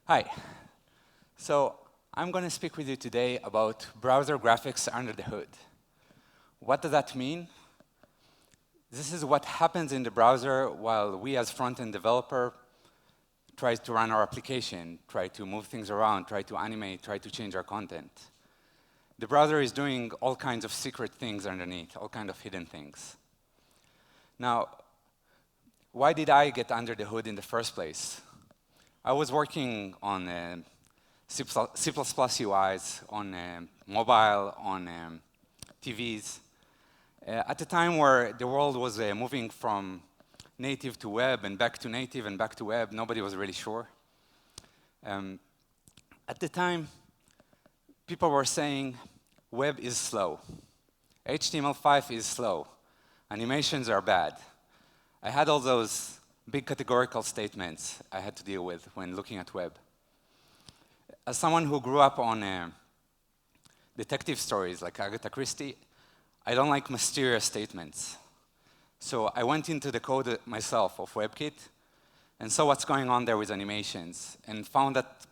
Hi. So I'm going to speak with you today about browser graphics under the hood. What does that mean? This is what happens in the browser while we as front-end developer try to run our application, try to move things around, try to animate, try to change our content. The browser is doing all kinds of secret things underneath, all kinds of hidden things. Now, why did I get under the hood in the first place? I was working on C++ UIs, on mobile, on TVs. At the time where the world was moving from native to web and back to native and back to web, nobody was really sure. At the time, people were saying web is slow. HTML5 is slow. Animations are bad. I had all those big categorical statements I had to deal with when looking at web. As someone who grew up on detective stories like Agatha Christie, I don't like mysterious statements. So I went into the code myself of WebKit and saw what's going on there with animations and found that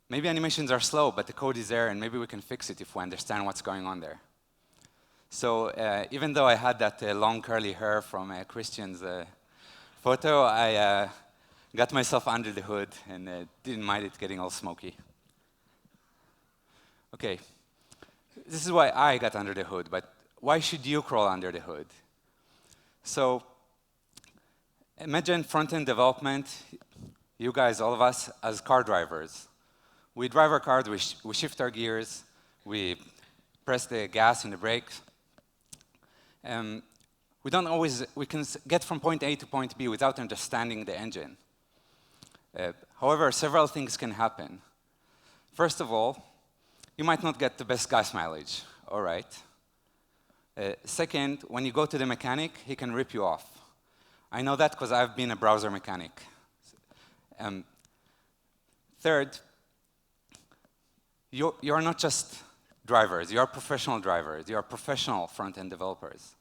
maybe animations are slow, but the code is there and maybe we can fix it if we understand what's going on there. So even though I had that long curly hair from Christian's photo, I got myself under the hood and didn't mind it getting all smoky. Okay, this is why I got under the hood, but why should you crawl under the hood? So imagine front-end development, you guys, all of us, as car drivers. We drive our cars, we shift our gears, we press the gas and the brakes. We can get from point A to point B without understanding the engine. However, several things can happen. First of all, you might not get the best gas mileage, all right. Second, when you go to the mechanic, he can rip you off. I know that because I've been a browser mechanic. Third, you're not just drivers, you're professional drivers, you're professional front-end developers.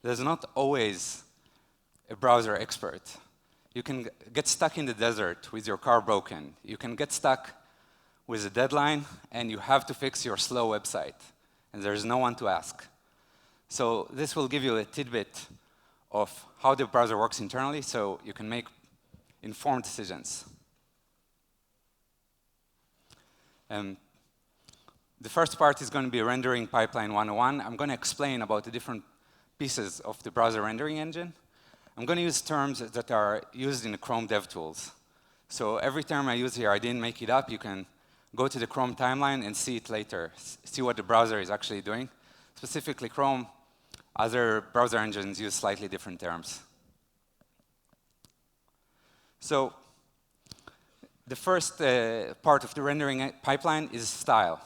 There's not always a browser expert. You can get stuck in the desert with your car broken. You can get stuck with a deadline, and you have to fix your slow website, and there's no one to ask. So this will give you a tidbit of how the browser works internally, so you can make informed decisions. The first part is going to be rendering pipeline 101. I'm going to explain about the different pieces of the browser rendering engine. I'm going to use terms that are used in the Chrome DevTools. So every term I use here, I didn't make it up. You can go to the Chrome timeline and see it later, see what the browser is actually doing. Specifically Chrome, other browser engines use slightly different terms. So the first part of the rendering pipeline is style.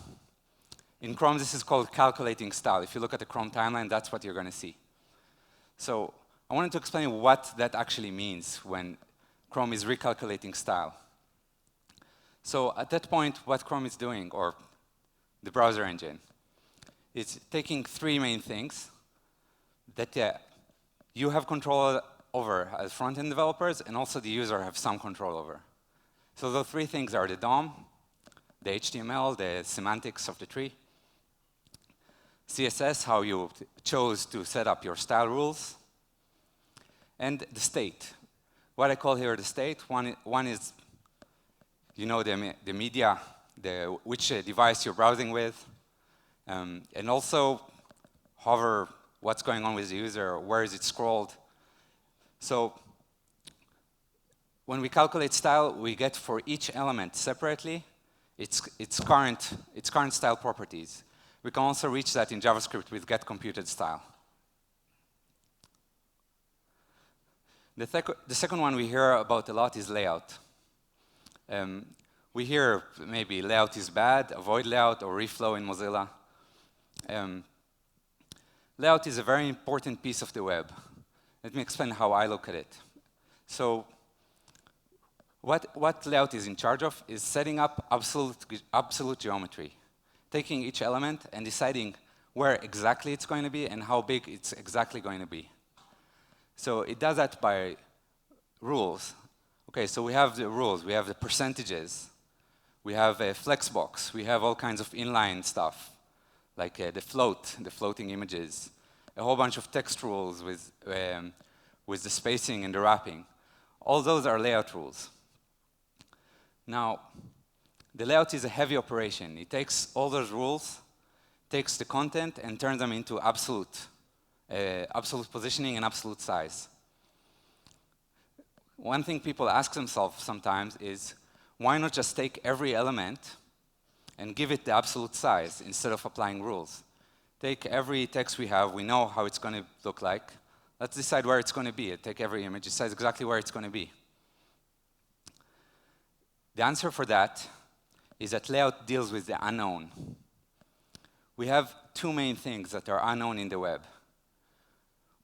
In Chrome, this is called calculating style. If you look at the Chrome timeline, that's what you're going to see. So I wanted to explain what that actually means when Chrome is recalculating style. So at that point, what Chrome is doing, or the browser engine, is taking three main things that you have control over as front-end developers, and also the user have some control over. So those three things are the DOM, the HTML, the semantics of the tree, CSS, how you chose to set up your style rules, and the state. What I call here the state, one is, you know, the media, which device you're browsing with, and also hover, what's going on with the user, where is it scrolled. So when we calculate style, we get for each element separately its current style properties. We can also reach that in JavaScript with getComputedStyle. The second one we hear about a lot is layout. We hear maybe layout is bad, avoid layout, or reflow in Mozilla. Layout is a very important piece of the web. Let me explain how I look at it. So what layout is in charge of is setting up absolute geometry, taking each element and deciding where exactly it's going to be and how big it's exactly going to be. So it does that by rules. Okay, so we have the rules, we have the percentages. We have a flexbox. We have all kinds of inline stuff, like the floating images, a whole bunch of text rules with the spacing and the wrapping. All those are layout rules. Now, the layout is a heavy operation. It takes all those rules, takes the content, and turns them into absolute positioning and absolute size. One thing people ask themselves sometimes is, why not just take every element and give it the absolute size instead of applying rules? Take every text we have, we know how it's going to look like. Let's decide where it's going to be. Take every image, decide exactly where it's going to be. The answer for that is that layout deals with the unknown. We have two main things that are unknown in the web.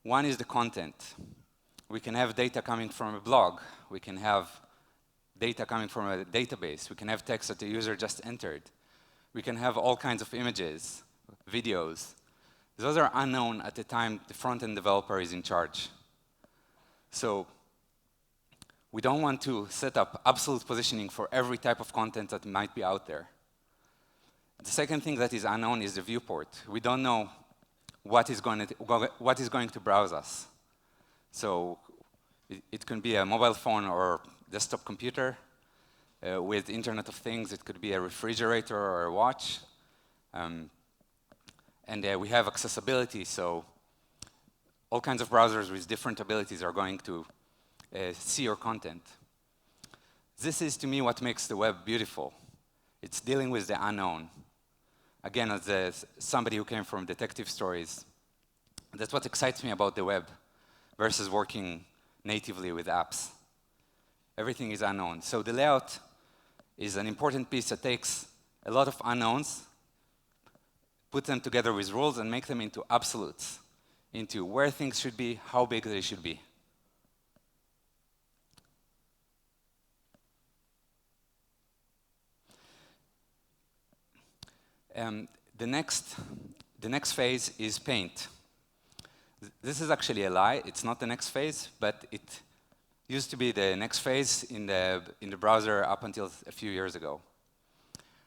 One is the content. We can have data coming from a blog. We can have data coming from a database. We can have text that the user just entered. We can have all kinds of images, videos. Those are unknown at the time the front-end developer is in charge. So we don't want to set up absolute positioning for every type of content that might be out there. The second thing that is unknown is the viewport. We don't know what is going to browse us. So it can be a mobile phone or desktop computer with Internet of Things. It could be a refrigerator or a watch. And we have accessibility, so all kinds of browsers with different abilities are going to see your content. This is, to me, what makes the web beautiful. It's dealing with the unknown. Again, as somebody who came from detective stories, that's what excites me about the web versus working natively with apps. Everything is unknown. So the layout is an important piece that takes a lot of unknowns, put them together with rules, and make them into absolutes, into where things should be, how big they should be. The next phase is paint. This is actually a lie. It's not the next phase, but it used to be the next phase in the browser up until a few years ago.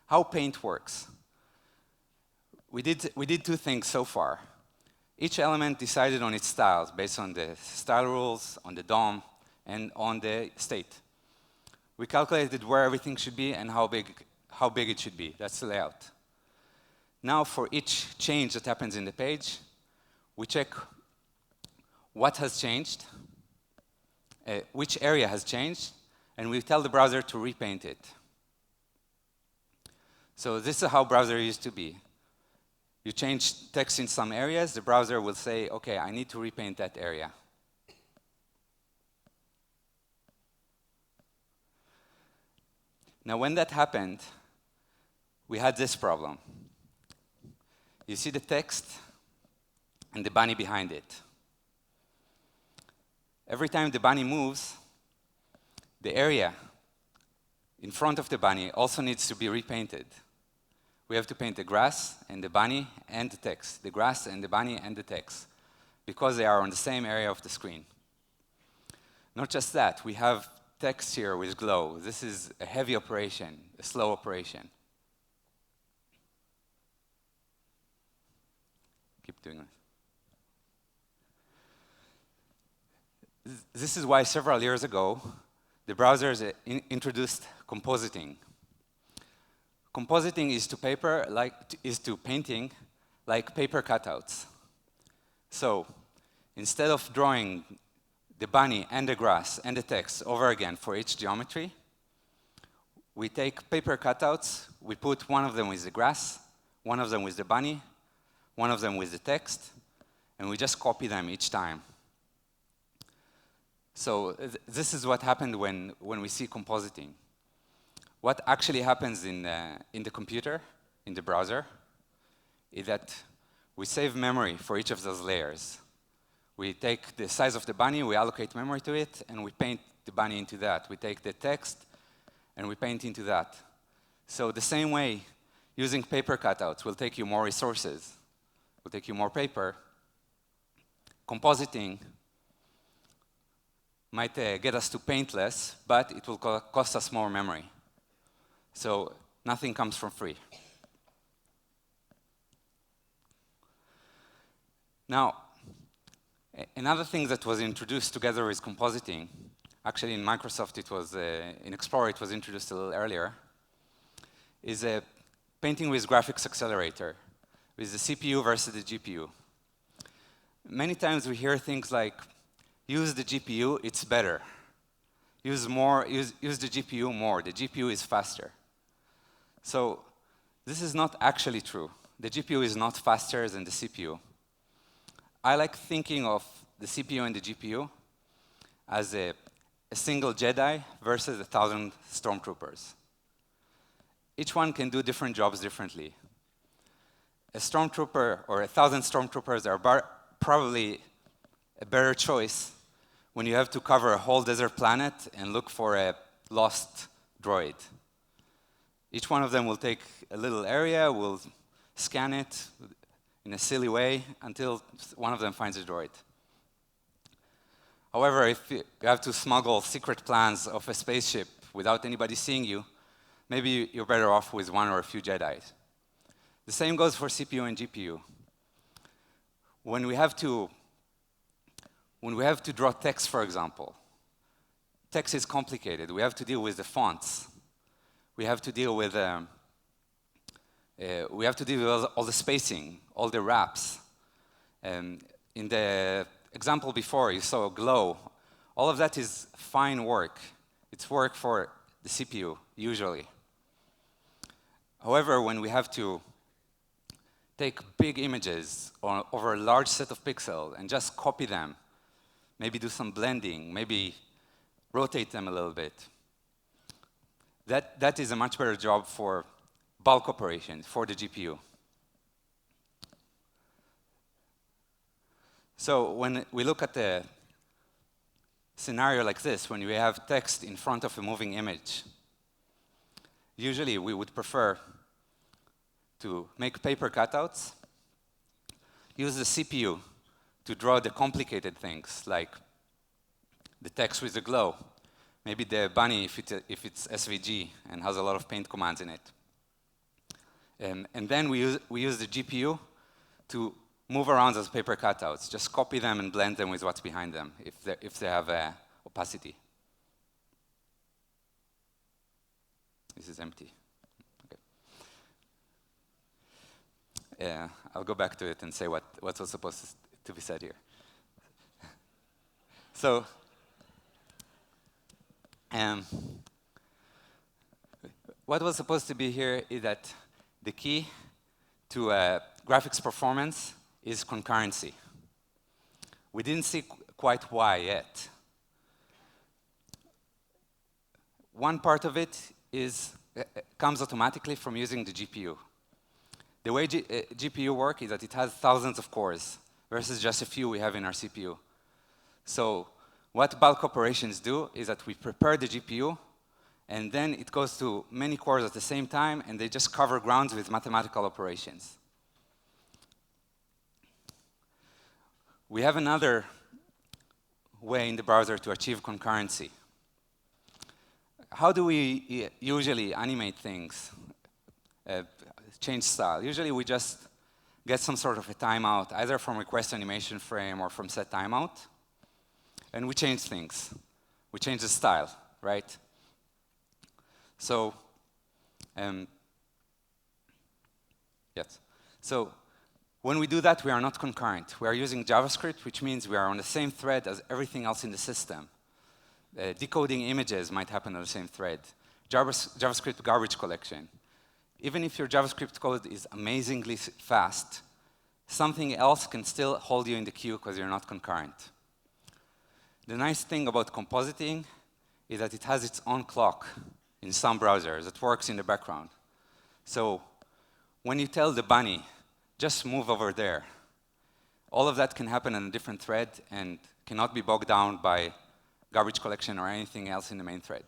How paint works. We did two things so far. Each element decided on its styles based on the style rules, on the DOM, and on the state. We calculated where everything should be and how big it should be. That's the layout. Now, for each change that happens in the page, we check what has changed, which area has changed, and we tell the browser to repaint it. So this is how browser used to be. You change text in some areas, the browser will say, OK, I need to repaint that area. Now, when that happened, we had this problem. You see the text and the bunny behind it. Every time the bunny moves, the area in front of the bunny also needs to be repainted. We have to paint the grass and the bunny and the text, the grass and the bunny and the text, because they are on the same area of the screen. Not just that, we have text here with glow. This is a heavy operation, a slow operation. Keep doing it. This is why several years ago, the browsers introduced compositing. Compositing is to painting like paper cutouts. So instead of drawing the bunny and the grass and the text over again for each geometry, we take paper cutouts, we put one of them with the grass, one of them with the bunny, one of them with the text, and we just copy them each time. So this is what happened when we see compositing. What actually happens in the computer, in the browser, is that we save memory for each of those layers. We take the size of the bunny, we allocate memory to it, and we paint the bunny into that. We take the text, and we paint into that. So the same way, using paper cutouts will take you more resources, will take you more paper. Compositing might get us to paint less, but it will cost us more memory. So nothing comes from free. Now, another thing that was introduced together with compositing, actually in Microsoft it was, in Explorer it was introduced a little earlier, is a painting with graphics accelerator, with the CPU versus the GPU. Many times we hear things like, use the GPU, it's better. Use the GPU more, the GPU is faster. So this is not actually true. The GPU is not faster than the CPU. I like thinking of the CPU and the GPU as a single Jedi versus 1,000 stormtroopers. Each one can do different jobs differently. A stormtrooper or 1,000 stormtroopers are probably a better choice when you have to cover a whole desert planet and look for a lost droid. Each one of them will take a little area, will scan it in a silly way until one of them finds a droid. However, if you have to smuggle secret plans of a spaceship without anybody seeing you, maybe you're better off with one or a few Jedis. The same goes for CPU and GPU. When we have to draw text, for example, text is complicated. We have to deal with the fonts. We have to deal with all the spacing, all the wraps. In the example before, you saw a glow. All of that is fine work. It's work for the CPU, usually. However, when we have to take big images over a large set of pixels and just copy them, maybe do some blending, maybe rotate them a little bit, that is a much better job for bulk operations, for the GPU. So when we look at a scenario like this, when we have text in front of a moving image, usually we would prefer to make paper cutouts, use the CPU to draw the complicated things, like the text with the glow, maybe the bunny if it's SVG and has a lot of paint commands in it. And then we use the GPU to move around those paper cutouts, just copy them and blend them with what's behind them if they have opacity. This is empty. I'll go back to it and say what was supposed to be said here. So, what was supposed to be here is that the key to graphics performance is concurrency. We didn't see quite why yet. One part of it comes automatically from using the GPU. The way GPU works is that it has thousands of cores versus just a few we have in our CPU. So what bulk operations do is that we prepare the GPU, and then it goes to many cores at the same time, and they just cover grounds with mathematical operations. We have another way in the browser to achieve concurrency. How do we usually animate things? Change style. Usually we just get some sort of a timeout, either from request animation frame or from set timeout, and we change things. We change the style, right? So, yes. So when we do that, we are not concurrent. We are using JavaScript, which means we are on the same thread as everything else in the system. Decoding images might happen on the same thread. JavaScript garbage collection. Even if your JavaScript code is amazingly fast, something else can still hold you in the queue because you're not concurrent. The nice thing about compositing is that it has its own clock in some browsers that works in the background. So when you tell the bunny, just move over there, all of that can happen in a different thread and cannot be bogged down by garbage collection or anything else in the main thread.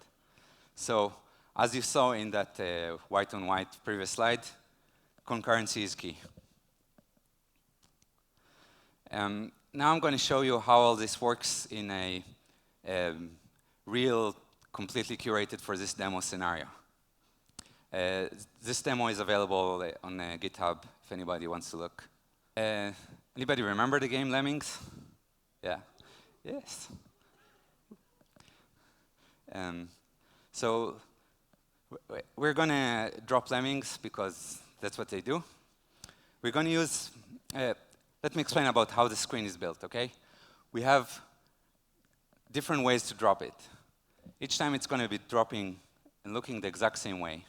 So as you saw in that white-on-white previous slide, concurrency is key. Now I'm going to show you how all this works in a real, completely curated for this demo scenario. This demo is available on GitHub if anybody wants to look. Anybody remember the game Lemmings? Yeah. Yes. So we're going to drop Lemmings because that's what they do. We're going to use, let me explain about how the screen is built, OK? We have different ways to drop it. Each time it's going to be dropping and looking the exact same way.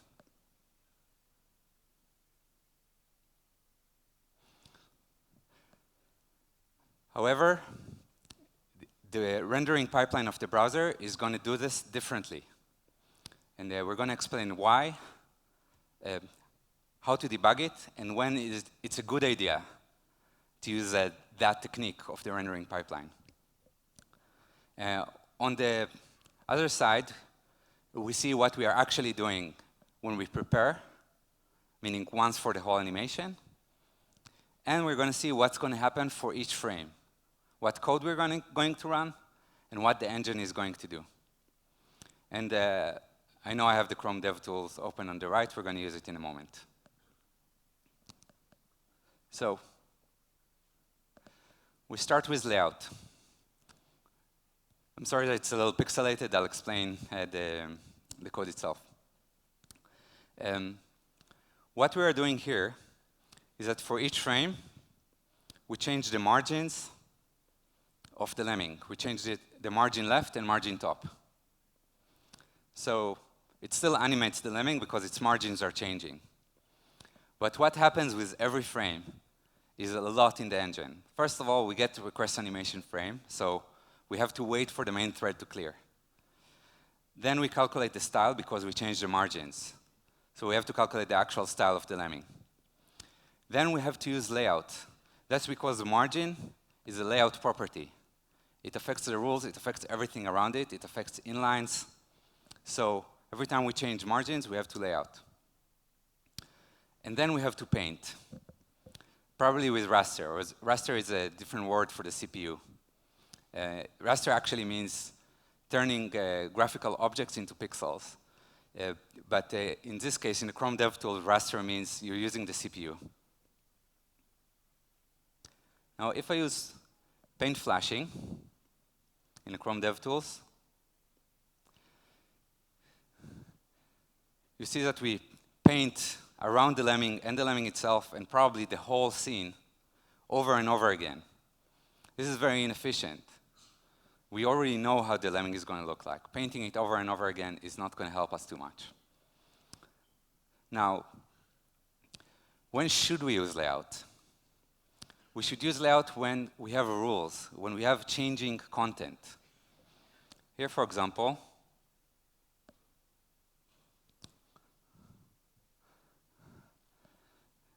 However, the rendering pipeline of the browser is going to do this differently. And we're going to explain why, how to debug it, and when it's a good idea to use that technique of the rendering pipeline. On the other side, we see what we are actually doing when we prepare, meaning once for the whole animation. And we're going to see what's going to happen for each frame, what code we're going to run, and what the engine is going to do. And I know I have the Chrome DevTools open on the right. We're going to use it in a moment. So we start with layout. I'm sorry that it's a little pixelated. I'll explain the code itself. What we are doing here is that for each frame, we change the margins of the lemming. We changed the margin left and margin top. So it still animates the lemming because its margins are changing. But what happens with every frame is a lot in the engine. First of all, we get the request animation frame, so we have to wait for the main thread to clear. Then we calculate the style because we changed the margins. So we have to calculate the actual style of the lemming. Then we have to use layout. That's because the margin is a layout property. It affects the rules, it affects everything around it, it affects inlines. So every time we change margins, we have to layout. And then we have to paint, probably with Raster. Raster is a different word for the CPU. Raster actually means turning graphical objects into pixels. But in this case, in the Chrome DevTools, Raster means you're using the CPU. Now, if I use paint flashing in the Chrome DevTools, you see that we paint around the lemming and the lemming itself and probably the whole scene over and over again. This is very inefficient. We already know how the lemming is going to look like. Painting it over and over again is not going to help us too much. Now, when should we use layout? We should use layout when we have rules, when we have changing content. Here, for example,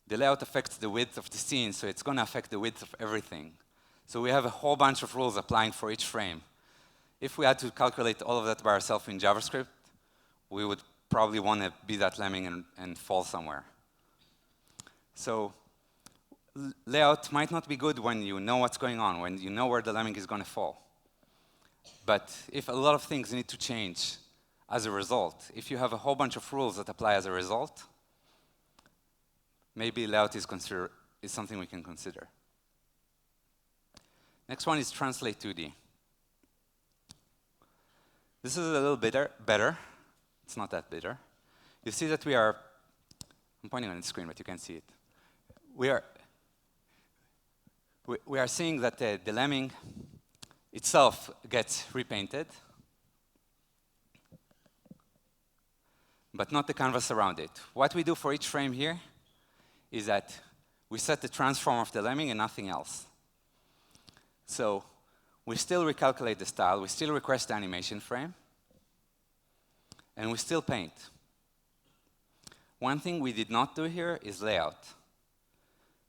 the layout affects the width of the scene, so it's going to affect the width of everything. So we have a whole bunch of rules applying for each frame. If we had to calculate all of that by ourselves in JavaScript, we would probably want to be that lemming and fall somewhere. So layout might not be good when you know what's going on, when you know where the lemming is going to fall. But if a lot of things need to change as a result, if you have a whole bunch of rules that apply as a result, maybe layout is something we can consider. Next one is translate 2D. This is a little better. It's not that better. You see that we are, I'm pointing on the screen, but you can't see it. We are seeing that the lemming itself gets repainted, but not the canvas around it. What we do for each frame here is that we set the transform of the lemming and nothing else. So we still recalculate the style, we still request the animation frame, and we still paint. One thing we did not do here is layout.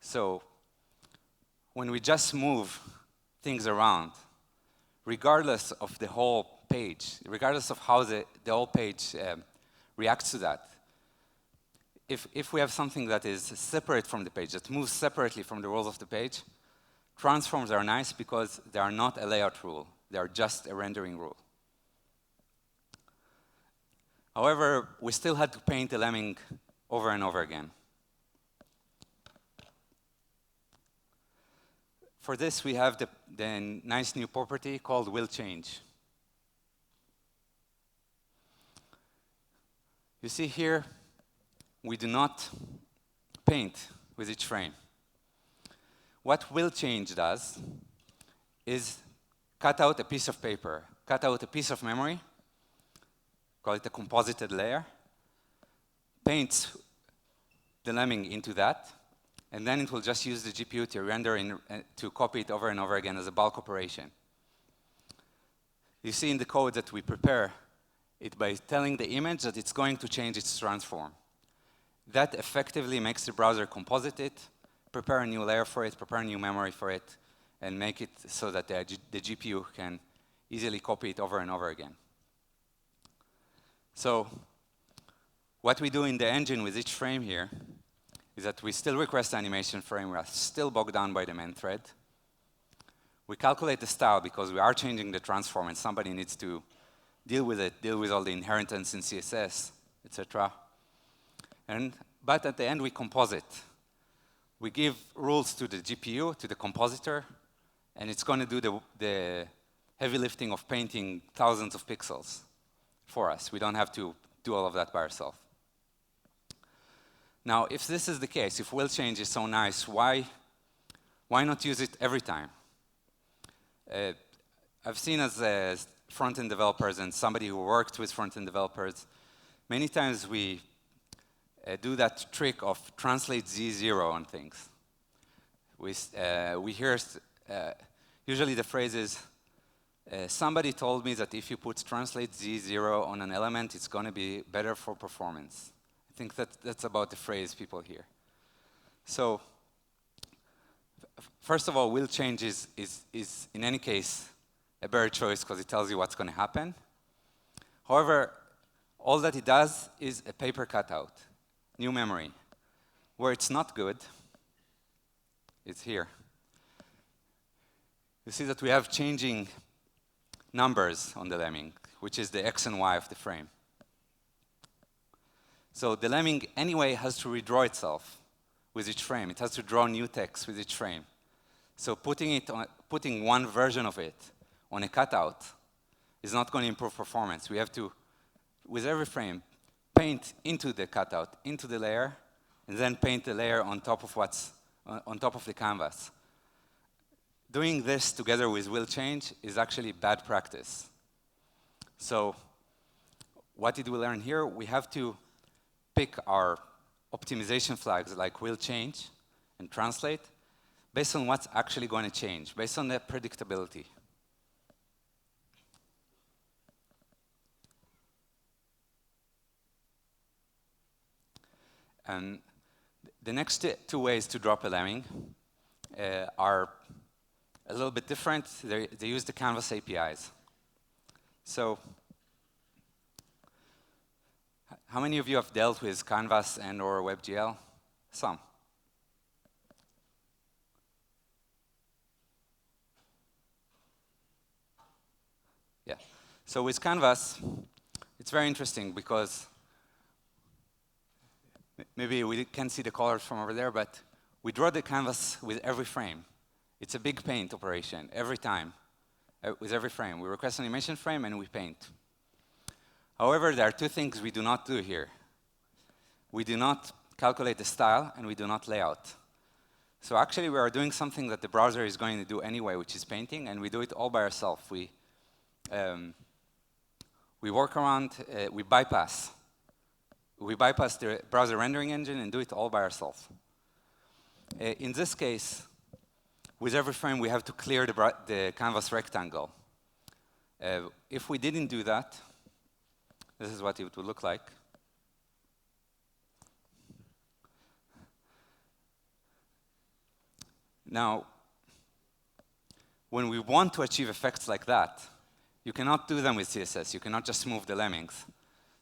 So when we just move things around, regardless of the whole page, regardless of how the whole page reacts to that, if we have something that is separate from the page, that moves separately from the rules of the page, transforms are nice because they are not a layout rule. They are just a rendering rule. However, we still had to paint the lemming over and over again. For this, we have the nice new property called WillChange. You see here, we do not paint with each frame. What WillChange does is cut out a piece of paper, cut out a piece of memory, call it a composited layer, paints the lemming into that, and then it will just use the GPU to render to copy it over and over again as a bulk operation. You see in the code that we prepare it by telling the image that it's going to change its transform. That effectively makes the browser composite it, prepare a new layer for it, prepare a new memory for it, and make it so that the GPU can easily copy it over and over again. So what we do in the engine with each frame here is that we still request the animation frame. We are still bogged down by the main thread. We calculate the style because we are changing the transform, and somebody needs to deal with it, deal with all the inheritance in CSS, etc. But at the end, we composite. We give rules to the GPU, to the compositor, and it's going to do the heavy lifting of painting thousands of pixels for us. We don't have to do all of that by ourselves. Now, if this is the case, if WillChange is so nice, why not use it every time? I've seen as front-end developers and somebody who worked with front-end developers, many times we do that trick of translate Z0 on things. We hear, usually the phrase is, somebody told me that if you put translate Z0 on an element, it's going to be better for performance. I think that's about the phrase people hear. So first of all, WillChange is in any case a better choice because it tells you what's going to happen. However, all that it does is a paper cutout, new memory. Where it's not good, it's here. You see that we have changing numbers on the lemming, which is the X and Y of the frame. So the lemming anyway has to redraw itself with each frame. It has to draw new text with each frame. So putting one version of it on a cutout is not going to improve performance. We have to, with every frame, paint into the cutout, into the layer, and then paint the layer on top of what's on top of the canvas. Doing this together with WillChange is actually bad practice. So what did we learn here? We have to pick our optimization flags like WillChange and translate based on what's actually going to change, based on the predictability. And the next two ways to drop a lemming are a little bit different. They use the Canvas APIs. So how many of you have dealt with Canvas and or WebGL? Some. Yeah. So with Canvas, it's very interesting because maybe we can't see the colors from over there, but we draw the canvas with every frame. It's a big paint operation every time, with every frame. We request an animation frame and we paint. However, there are two things we do not do here. We do not calculate the style and we do not layout. So actually we are doing something that the browser is going to do anyway, which is painting, and we do it all by ourselves. We work around, we bypass the browser rendering engine and do it all by ourselves. In this case, with every frame, we have to clear the canvas rectangle. If we didn't do that, this is what it would look like. Now, when we want to achieve effects like that, you cannot do them with CSS. You cannot just move the lemmings.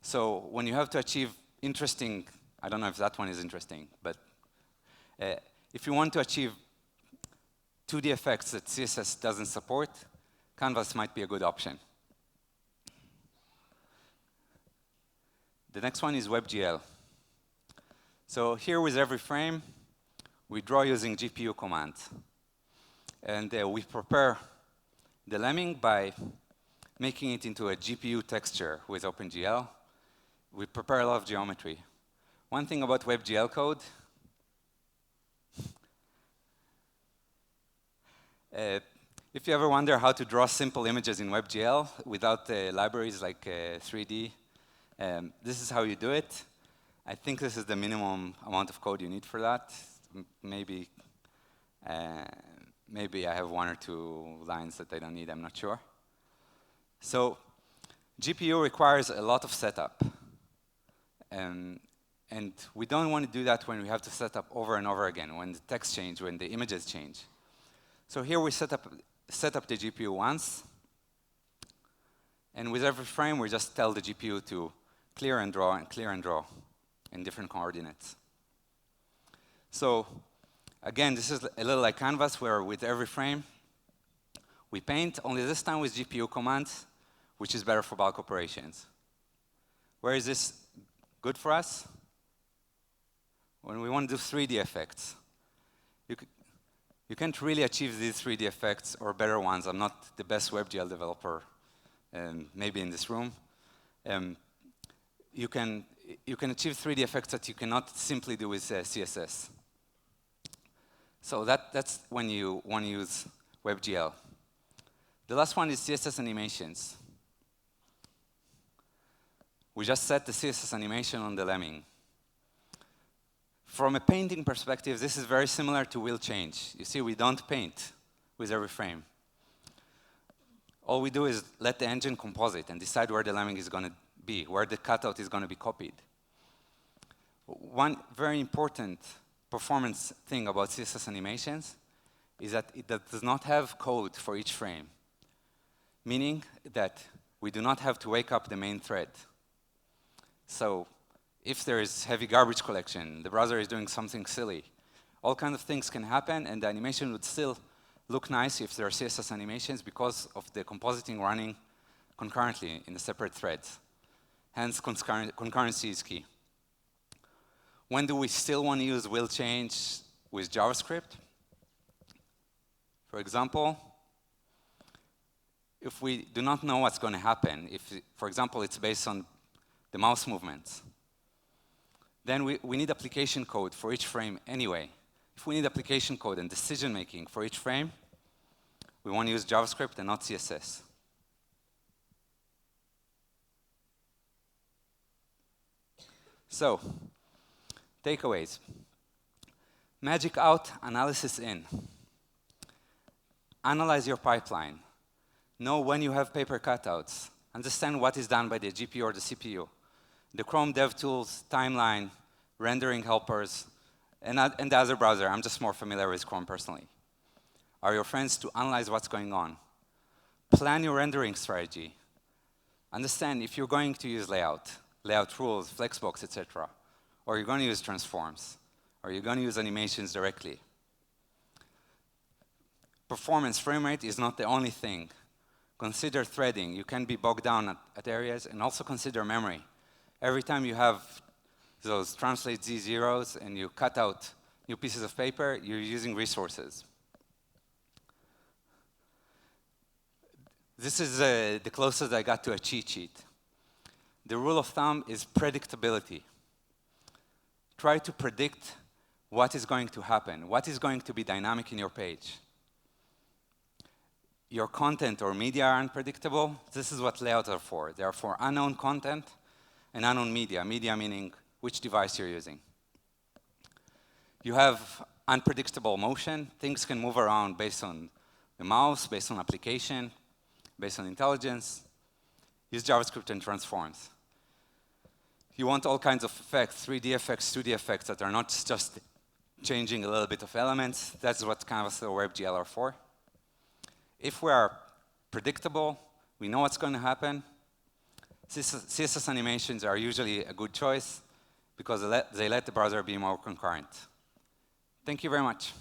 So when you have to achieve interesting, I don't know if that one is interesting, but if you want to achieve 2D effects that CSS doesn't support, Canvas might be a good option. The next one is WebGL. So here with every frame, we draw using GPU command. And we prepare the Lemming by making it into a GPU texture with OpenGL. We prepare a lot of geometry. One thing about WebGL code, if you ever wonder how to draw simple images in WebGL without libraries like 3D, this is how you do it. I think this is the minimum amount of code you need for that. Maybe I have 1 or 2 lines that I don't need, I'm not sure. So GPU requires a lot of setup. And we don't want to do that when we have to set up over and over again, when the text change, when the images change. So here we set up the GPU once. And with every frame, we just tell the GPU to clear and draw in different coordinates. So again, this is a little like Canvas, where with every frame, we paint, only this time with GPU commands, which is better for bulk operations. Where is this good for us? When we want to do 3D effects. You can't really achieve these 3D effects or better ones. I'm not the best WebGL developer, maybe in this room. You can achieve 3D effects that you cannot simply do with CSS. So that's when you want to use WebGL. The last one is CSS Animations. We just set the CSS animation on the Lemming. From a painting perspective, this is very similar to WillChange. You see, we don't paint with every frame. All we do is let the engine composite and decide where the Lemming is going to be, where the cutout is going to be copied. One very important performance thing about CSS Animations is that it does not have code for each frame, meaning that we do not have to wake up the main thread. So if there is heavy garbage collection, the browser is doing something silly, all kinds of things can happen, and the animation would still look nice if there are CSS animations because of the compositing running concurrently in the separate threads. Hence, concurrency is key. When do we still want to use WillChange with JavaScript? For example, if we do not know what's going to happen, if, for example, it's based on the mouse movements, then we need application code for each frame anyway. If we need application code and decision-making for each frame, we want to use JavaScript and not CSS. So, takeaways. Magic out, analysis in. Analyze your pipeline. Know when you have paper cutouts. Understand what is done by the GPU or the CPU. The Chrome DevTools, timeline, rendering helpers, and the other browser. I'm just more familiar with Chrome personally. Are your friends to analyze what's going on. Plan your rendering strategy. Understand if you're going to use layout rules, flexbox, etc., or you're going to use transforms, or you're going to use animations directly. Performance frame rate is not the only thing. Consider threading. You can be bogged down at areas, and also consider memory. Every time you have those translate Z zeros and you cut out new pieces of paper, you're using resources. This is the closest I got to a cheat sheet. The rule of thumb is predictability. Try to predict what is going to happen, what is going to be dynamic in your page. Your content or media are unpredictable. This is what layouts are for. They are for unknown content and unknown media. Media meaning which device you're using. You have unpredictable motion. Things can move around based on the mouse, based on application, based on intelligence. Use JavaScript and transforms. You want all kinds of effects, 3D effects, 2D effects that are not just changing a little bit of elements. That's what Canvas or WebGL are for. If we are predictable, we know what's going to happen, CSS animations are usually a good choice because they let the browser be more concurrent. Thank you very much.